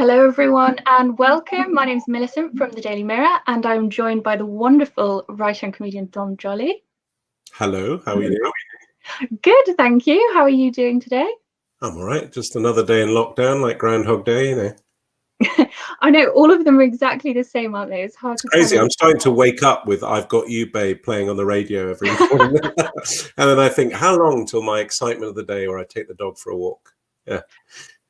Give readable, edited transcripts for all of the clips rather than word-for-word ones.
Hello, everyone, and welcome. My name is Millicent from the Daily Mirror, and I'm joined by the wonderful writer and comedian Dom Joly. Hello, how are you doing? Good, thank you. How are you doing today? I'm all right. Just another day in lockdown, like Groundhog Day, you know. I know all of them are exactly the same, aren't they? It's hard to Crazy. tell. I'm starting to wake up with "I've Got You, Babe" playing on the radio every morning, and then I think, how long till my excitement of the day, where I take the dog for a walk? Yeah.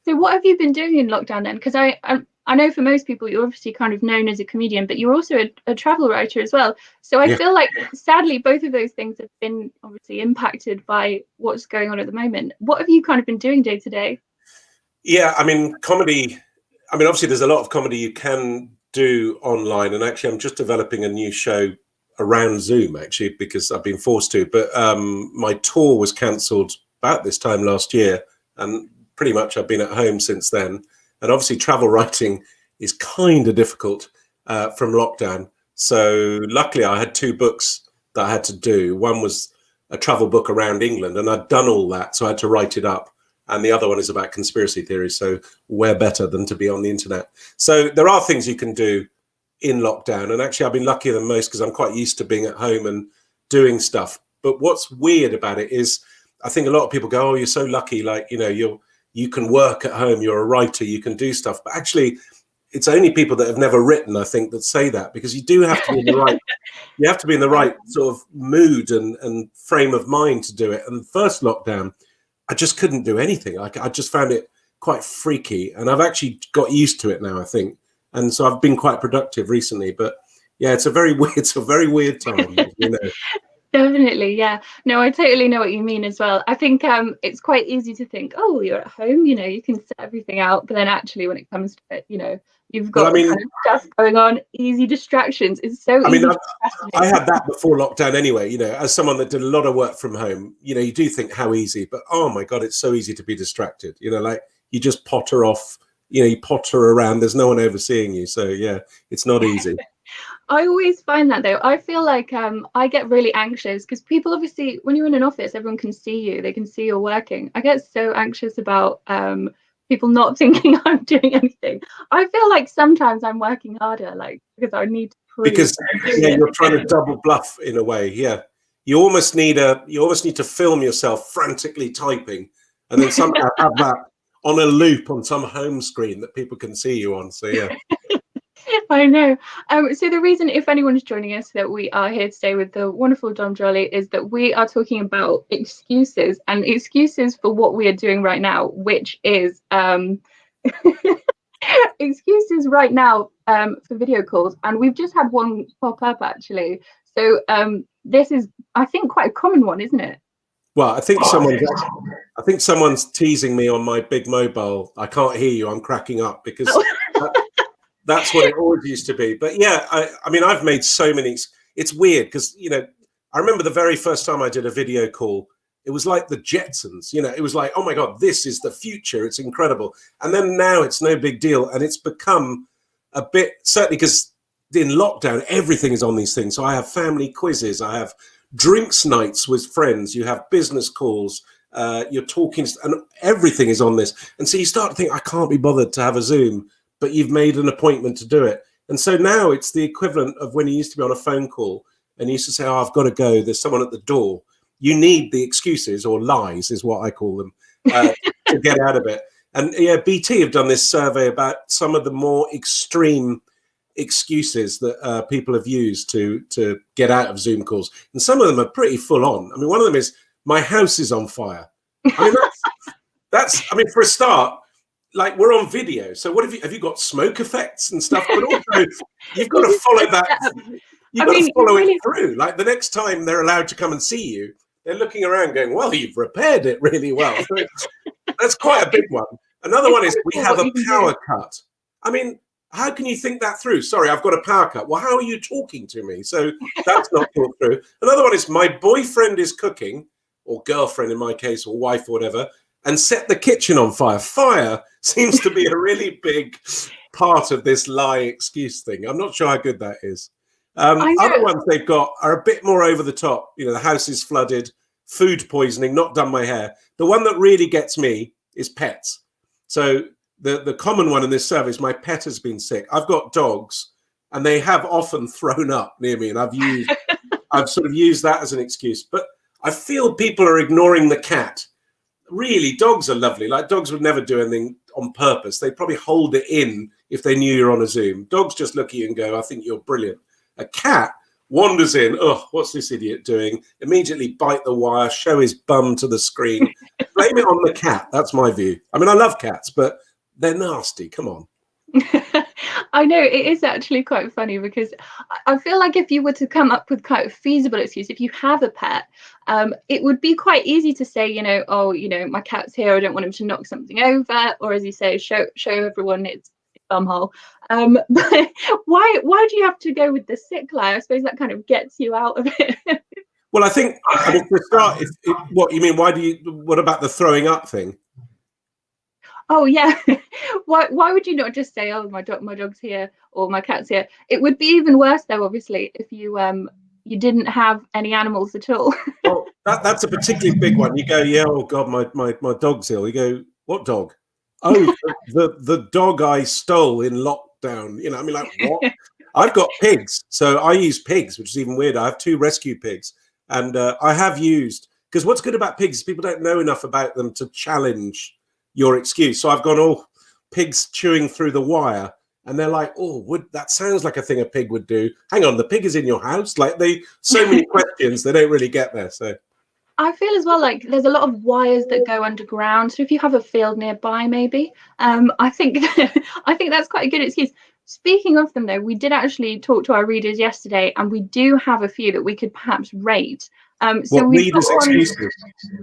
So, what have you been doing in lockdown then? Because I know for most people you're obviously kind of known as a comedian, but you're also a travel writer as well. So I feel like sadly both of those things have been obviously impacted by what's going on at the moment. What have you kind of been doing day to day? Yeah, I mean, comedy. I mean, obviously, there's a lot of comedy you can do online, and actually, I'm just developing a new show around Zoom, actually, because I've been forced to. But my tour was cancelled about this time last year, and pretty much I've been at home since then. And obviously, travel writing is kind of difficult from lockdown. So luckily, I had two books that I had to do. One was a travel book around England, and I'd done all that, so I had to write it up. And the other one is about conspiracy theories. So where better than to be on the internet? So there are things you can do in lockdown. And actually, I've been luckier than most because I'm quite used to being at home and doing stuff. But what's weird about it is I think a lot of people go, oh, you're so lucky. Like, you know, you can work at home. You're a writer. You can do stuff. But actually, it's only people that have never written, I think, that say that, because you do have to be in the right, you have to be in the right sort of mood and frame of mind to do it. And the first lockdown, I just couldn't do anything. I just found it quite freaky, and I've actually got used to it now, I think. And so I've been quite productive recently. But yeah, it's a very weird time, you know. Definitely, yeah. No, I totally know what you mean as well. I think it's quite easy to think, oh, you're at home, you know, you can set everything out. But then actually, when it comes to it, you know, you've got kind of stuff going on, easy distractions. It's so easy. I had that before lockdown anyway, you know, as someone that did a lot of work from home, you know, you do think how easy, but oh my God, it's so easy to be distracted. You know, like you just potter off, you know, you potter around, there's no one overseeing you. So yeah, it's not easy. I always find that though. I feel like I get really anxious because people obviously, when you're in an office, everyone can see you. They can see you're working. I get so anxious about people not thinking I'm doing anything. I feel like sometimes I'm working harder, like because I need to prove. Because yeah, you're trying to double bluff in a way. Yeah, you almost need to film yourself frantically typing, and then somehow have that on a loop on some home screen that people can see you on. So yeah. I know. So the reason, if anyone's joining us, that we are here today with the wonderful Dom Joly is that we are talking about excuses and excuses for what we are doing right now, which is excuses right now for video calls. And we've just had one pop up actually. So this is, I think, quite a common one, isn't it? Well, I think someone's teasing me on my big mobile. I can't hear you. I'm cracking up because. That's what it always used to be. But yeah, I mean, I've made so many. It's weird because, you know, I remember the very first time I did a video call, it was like the Jetsons, you know, it was like, oh my God, this is the future. It's incredible. And then now it's no big deal. And it's become a bit, certainly because in lockdown, everything is on these things. So I have family quizzes, I have drinks nights with friends, you have business calls, you're talking, and everything is on this. And so you start to think, I can't be bothered to have a Zoom, but you've made an appointment to do it. And so now it's the equivalent of when you used to be on a phone call and you used to say, oh, I've got to go, there's someone at the door. You need the excuses, or lies is what I call them, to get out of it. And yeah, BT have done this survey about some of the more extreme excuses that people have used to get out of Zoom calls. And some of them are pretty full on. I mean, one of them is, my house is on fire. I mean, I mean, for a start, like, we're on video, so what have you got smoke effects and stuff? But also, you've got to follow that. You've got to follow it through. Like, the next time they're allowed to come and see you, they're looking around, going, "Well, you've repaired it really well." So that's quite a big one. Another one is, we have a power cut. I mean, how can you think that through? Sorry, I've got a power cut. Well, how are you talking to me? So that's not thought through. Another one is, my boyfriend is cooking, or girlfriend in my case, or wife or whatever, and set the kitchen on fire. Fire seems to be a really big part of this lie excuse thing. I'm not sure how good that is. Other ones they've got are a bit more over the top. You know, the house is flooded, food poisoning, not done my hair. The one that really gets me is pets. So the common one in this service, my pet has been sick. I've got dogs, and they have often thrown up near me, and I've sort of used that as an excuse. But I feel people are ignoring the cat. Really, dogs are lovely. Like, dogs would never do anything on purpose. They'd probably hold it in if they knew you're on a Zoom. Dogs just look at you and go, I think you're brilliant. A cat wanders in, oh, what's this idiot doing? Immediately bite the wire, show his bum to the screen. Blame it on the cat. That's my view. I mean, I love cats, but they're nasty. Come on. I know, it is actually quite funny, because I feel like if you were to come up with quite a feasible excuse, if you have a pet, it would be quite easy to say, oh, my cat's here, I don't want him to knock something over, or as you say, show everyone its bumhole. But why do you have to go with the sick lie? I suppose that kind of gets you out of it. Well, I mean, for a start, what you mean? What about the throwing up thing? Oh yeah. Why would you not just say, oh, my dog's here, or my cat's here? It would be even worse though, obviously, if you didn't have any animals at all. Well, that's a particularly big one. You go, yeah, oh God, my dog's ill. You go, what dog? Oh, the dog I stole in lockdown. I mean, like, what? I've got pigs, so I use pigs, which is even weirder. I have 2 rescue pigs, and I have used, because what's good about pigs is people don't know enough about them to challenge your excuse. So I've gone, oh, pigs chewing through the wire, and they're like, oh, that sounds like a thing a pig would do. Hang on, the pig is in your house? Like, so many questions, they don't really get there. So I feel as well like there's a lot of wires that go underground. So if you have a field nearby, maybe, I think that's quite a good excuse. Speaking of them, though, we did actually talk to our readers yesterday, and we do have a few that we could perhaps rate. So readers' excuses?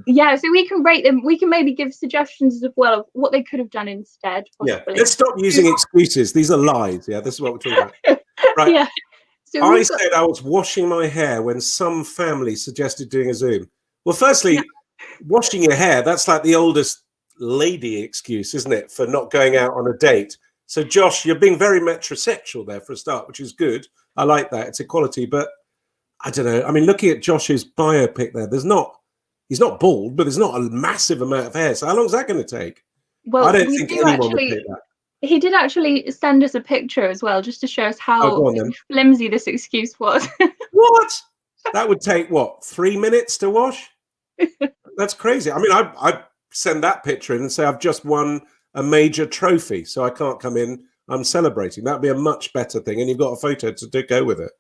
Yeah, so we can rate them. We can maybe give suggestions as well of what they could have done instead. Possibly. Yeah, let's stop using excuses. These are lies. Yeah, this is what we're talking about. Right. Yeah. So I said I was washing my hair when some family suggested doing a Zoom. Well, firstly, washing your hair, that's like the oldest lady excuse, isn't it, for not going out on a date? So, Josh, you're being very metrosexual there for a start, which is good. I like that. It's equality. But I don't know. I mean, looking at Josh's biopic there, he's not bald, but there's not a massive amount of hair. So how long is that going to take? Well, I don't think anyone would take that. He did actually send us a picture as well, just to show us how flimsy this excuse was. What? That would take, 3 minutes to wash? That's crazy. I mean, I send that picture in and say I've just won a major trophy, so I can't come in. I'm celebrating. That'd be a much better thing. And you've got a photo to go with it.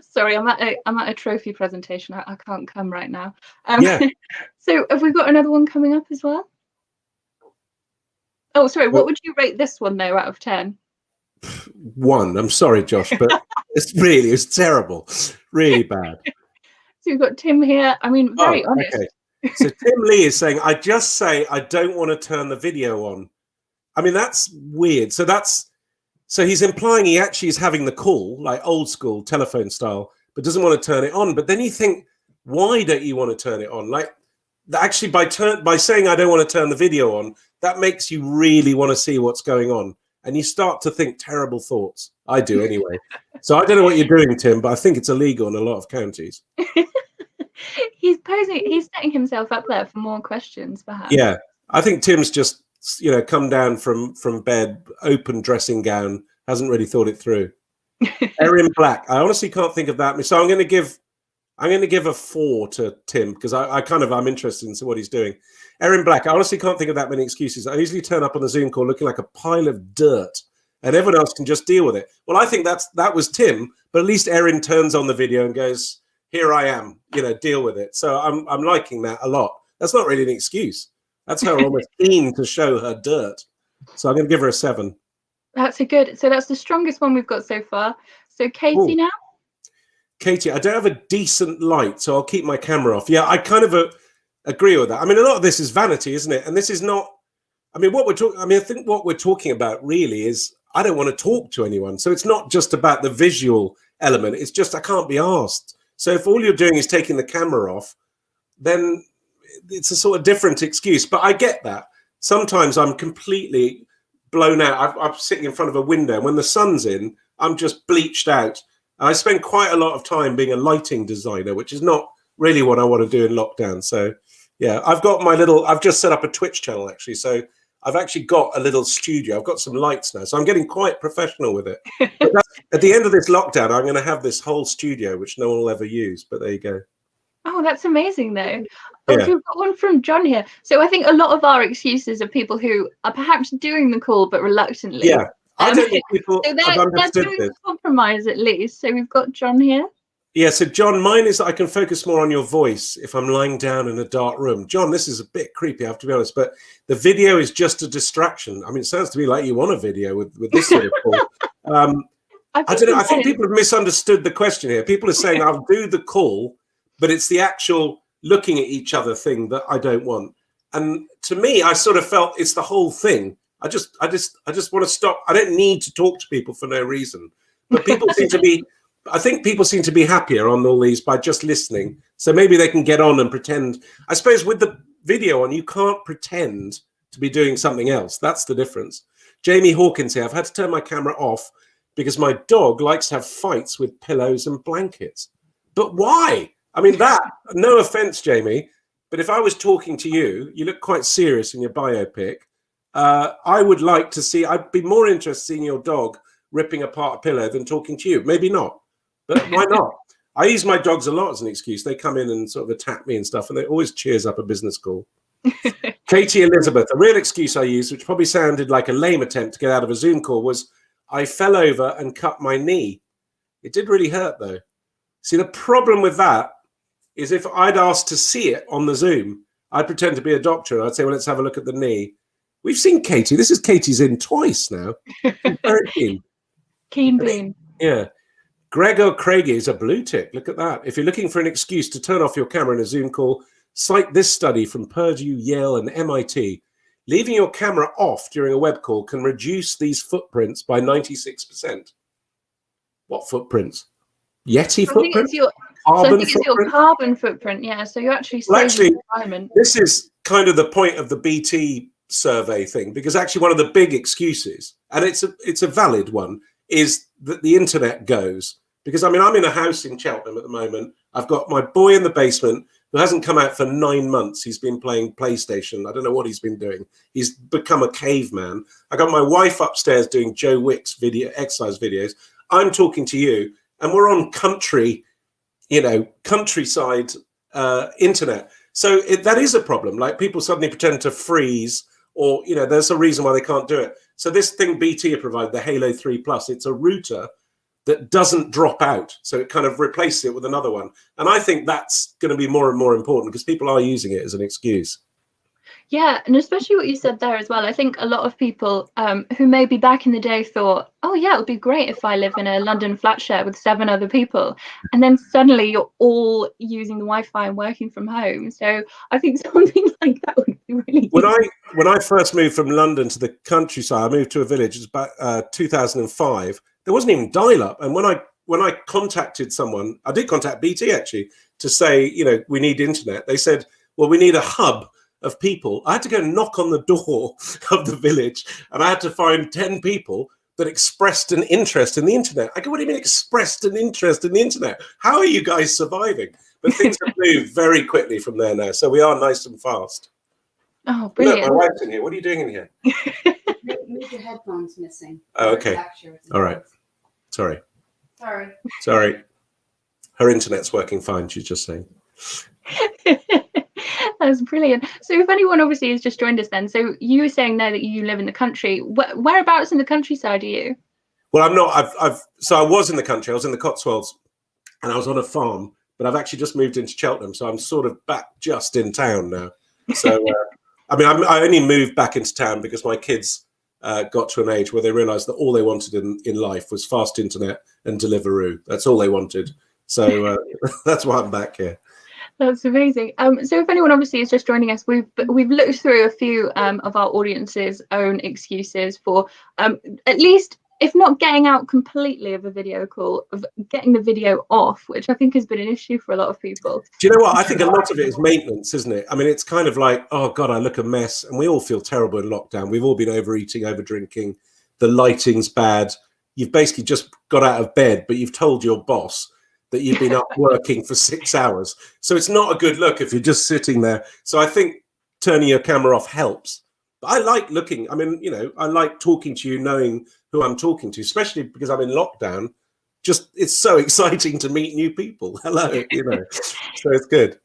Sorry, I'm at a trophy presentation. I can't come right now. Yeah. So have we got another one coming up as well? Oh, sorry. What would you rate this one though, out of 10? 1. I'm sorry, Josh, but it's terrible. Really bad. So we've got Tim here. I mean, very honest. Okay. So Tim Lee is saying, I just say I don't want to turn the video on. I mean, that's weird. So he's implying he actually is having the call, like old school telephone style, but doesn't want to turn it on. But then you think, why don't you want to turn it on? Like, actually, by saying I don't want to turn the video on, that makes you really want to see what's going on. And you start to think terrible thoughts. I do anyway. So I don't know what you're doing, Tim, but I think it's illegal in a lot of counties. He's setting himself up there for more questions, perhaps. Yeah, I think Tim's just, come down from bed, open dressing gown, hasn't really thought it through. Erin Black, I honestly can't think of that. So I'm going to give a 4 to Tim, because I'm interested in what he's doing. Erin Black, I honestly can't think of that many excuses. I usually turn up on a Zoom call looking like a pile of dirt, and everyone else can just deal with it. Well, I think that was Tim, but at least Erin turns on the video and goes, here I am, deal with it. So I'm liking that a lot. That's not really an excuse. That's her almost keen to show her dirt. So I'm going to give her a 7. That's that's the strongest one we've got so far. So Katie now? Katie, I don't have a decent light, so I'll keep my camera off. Yeah, I kind of agree with that. I mean, a lot of this is vanity, isn't it? And this is not, I think what we're talking about really is I don't want to talk to anyone. So it's not just about the visual element. It's just I can't be asked. So if all you're doing is taking the camera off, then it's a sort of different excuse. But I get that. Sometimes I'm completely blown out. I'm sitting in front of a window. When the sun's in, I'm just bleached out. I spend quite a lot of time being a lighting designer, which is not really what I want to do in lockdown. So, yeah, I've just set up a Twitch channel, actually. So I've actually got a little studio. I've got some lights now, so I'm getting quite professional with it. But at the end of this lockdown, I'm going to have this whole studio, which no one will ever use. But there you go. Oh, that's amazing, though. Oh, Yeah. we've got one from John here. So I think a lot of our excuses are people who are perhaps doing the call but reluctantly. Yeah. I don't think people so have understood they're this. compromise at least. So we've got John here. Yeah, so John, mine is that I can focus more on your voice if I'm lying down in a dark room. John, this is a bit creepy, I have to be honest, but the video is just a distraction. I mean, it sounds to me like you want a video with this sort of call. I don't know. I think people have misunderstood the question here. People are saying I'll do the call, but it's the actual looking at each other thing that I don't want. And to me, I sort of felt it's the whole thing. I just want to stop. I don't need to talk to people for no reason. But people seem to be, I think people seem to be happier on all these by just listening. So maybe they can get on and pretend. I suppose with the video on, you can't pretend to be doing something else. That's the difference. Jamie Hawkins here. I've had to turn my camera off because my dog likes to have fights with pillows and blankets. But why? I mean, no offense, Jamie, but if I was talking to you, you look quite serious in your biopic. I would like to see, I'd be more interested in seeing your dog ripping apart a pillow than talking to you. Maybe not, but why not? I use my dogs a lot as an excuse. They come in and sort of attack me and stuff, and they always cheers up a business call. Katie Elizabeth, a real excuse I used, which probably sounded like a lame attempt to get out of a Zoom call, was I fell over and cut my knee. It did really hurt, though. See, the problem with that is if I'd asked to see it on the Zoom, I'd pretend to be a doctor. I'd say, well, let's have a look at the knee. We've seen Katie. This is Katie's in twice now. Very keen. Keen bean. Yeah. Gregor Craigie is a blue tick. Look at that. If you're looking for an excuse to turn off your camera in a Zoom call, cite this study from Purdue, Yale, and MIT. Leaving your camera off during a web call can reduce these footprints by 96%. What footprints? Yeti footprint? I think it's your carbon footprint. Yeah, so you actually save the environment. This is kind of the point of the BT survey thing, because actually one of the big excuses, and it's a valid one, is that the internet goes. Because I mean, I'm in a house in Cheltenham at the moment. I've got my boy in the basement who hasn't come out for 9 months. He's been playing PlayStation. I don't know what he's been doing. He's become a caveman. I got my wife upstairs doing Joe Wick's exercise videos. I'm talking to you, and we're on countryside internet. So that is a problem. Like, people suddenly pretend to freeze, or there's a reason why they can't do it. So this thing BT provide, the Halo 3 Plus, it's a router that doesn't drop out. So it kind of replaces it with another one. And I think that's going to be more and more important because people are using it as an excuse. Yeah, and especially what you said there as well. I think a lot of people who maybe back in the day thought, oh yeah, it would be great if I live in a London flat share with 7 other people. And then suddenly you're all using the Wi-Fi and working from home. So I think something like that would be really good. When I first moved from London to the countryside, I moved to a village. It was about 2005. There wasn't even dial-up. And when I contacted someone, I did contact BT actually, to say, we need internet. They said, well, we need a hub of people. I had to go knock on the door of the village, and I had to find 10 people that expressed an interest in the internet. I go, what do you mean expressed an interest in the internet? How are you guys surviving? But things have moved very quickly from there now. So we are nice and fast. Oh, brilliant. Look, my wife's in here. What are you doing in here? Move your headphones missing. Oh, okay. All right. Sorry. Her internet's working fine, she's just saying. That's brilliant. So if anyone obviously has just joined us then, so you were saying there that you live in the country. Whereabouts in the countryside are you? Well, I'm not. So I was in the country. I was in the Cotswolds, and I was on a farm. But I've actually just moved into Cheltenham, so I'm sort of back just in town now. So I mean, I only moved back into town because my kids got to an age where they realised that all they wanted in life was fast internet and Deliveroo. That's all they wanted. So that's why I'm back here. That's amazing. So if anyone obviously is just joining us, we've looked through a few of our audience's own excuses for at least, if not getting out completely of a video call, of getting the video off, which I think has been an issue for a lot of people. Do you know what? I think a lot of it is maintenance, isn't it? I mean, it's kind of like, oh God, I look a mess. And we all feel terrible in lockdown. We've all been overeating, over drinking. The lighting's bad. You've basically just got out of bed, but you've told your boss that you've been up working for 6 hours. So it's not a good look if you're just sitting there. So I think turning your camera off helps. But I like looking. I mean, you know, I like talking to you, knowing who I'm talking to, especially because I'm in lockdown. Just it's so exciting to meet new people. Hello, you know, so it's good.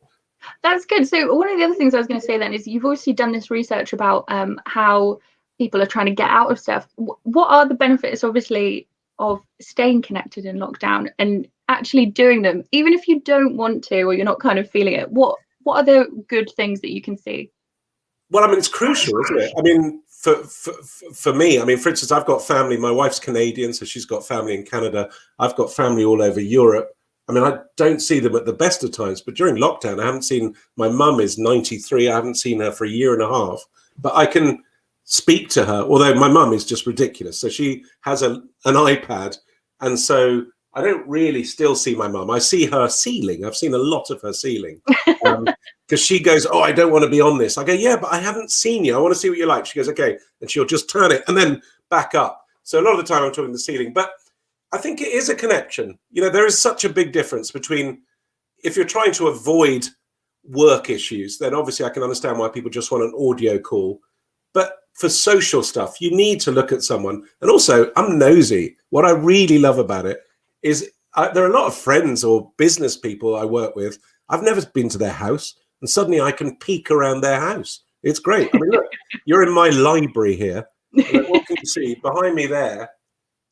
That's good. So one of the other things I was going to say then is you've obviously done this research about how people are trying to get out of stuff. What are the benefits, obviously, of staying connected in lockdown and actually doing them, even if you don't want to or you're not kind of feeling it? What are the good things that you can see? Well, I mean, it's crucial, isn't it? I mean, for me, I mean, for instance, I've got family. My wife's Canadian, so she's got family in Canada. I've got family all over Europe. I mean, I don't see them at the best of times, but during lockdown, I haven't seen, my mum is 93. I haven't seen her for a year and a half, but I can speak to her, although my mum is just ridiculous. So she has an iPad. And so I don't really still see my mum. I see her sealing. I've seen a lot of her sealing. Because she goes, oh, I don't want to be on this. I go, yeah, but I haven't seen you. I want to see what you like. She goes, okay. And she'll just turn it and then back up. So a lot of the time I'm talking the ceiling. But I think it is a connection. You know, there is such a big difference between, if you're trying to avoid work issues, then obviously I can understand why people just want an audio call. But for social stuff, you need to look at someone. And also, I'm nosy. What I really love about it is there are a lot of friends or business people I work with. I've never been to their house. And suddenly I can peek around their house. It's great. I mean, look, you're in my library here. And what can you see behind me there?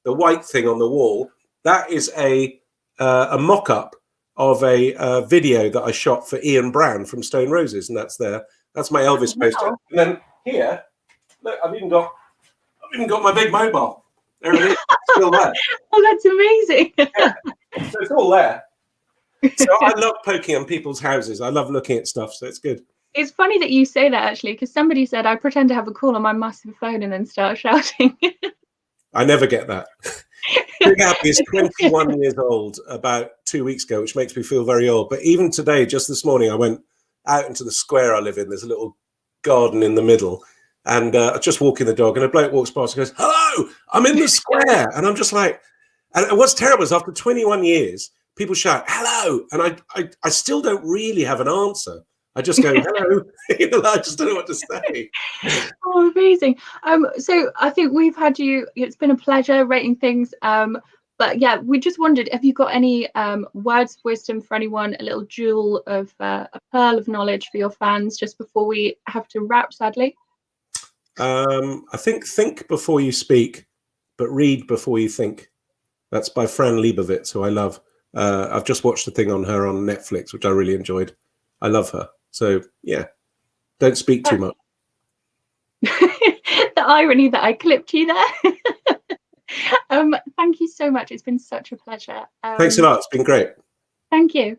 The white thing on the wall. That is a mock-up of a video that I shot for Ian Brown from Stone Roses, and that's there. That's my Elvis poster. And then here, look, I've even got my big mobile. There it is, still there. Oh, that's amazing. Yeah. So it's all there. So I love poking on people's houses. I love looking at stuff, so it's good. It's funny that you say that, actually, because somebody said I pretend to have a call on my massive phone and then start shouting. I never get that. Big Happy is 21 years old about 2 weeks ago, which makes me feel very old. But even today, just this morning, I went out into the square I live in. There's a little garden in the middle. And I just walking the dog, and a bloke walks past and goes, hello, I'm in the square. And I'm just like, and what's terrible is after 21 years, people shout, hello. And I still don't really have an answer. I just go, hello. You know, I just don't know what to say. Oh, amazing. So I think we've had you, it's been a pleasure rating things. But yeah, we just wondered, have you got any words of wisdom for anyone, a little jewel of a pearl of knowledge for your fans just before we have to wrap, sadly? I think before you speak, but read before you think. That's by Fran Lebowitz, who I love. I've just watched the thing on her on Netflix, which I really enjoyed. I love her. So yeah, don't speak too much. The irony that I clipped you there. Thank you so much. It's been such a pleasure. Thanks a lot. It's been great. Thank you.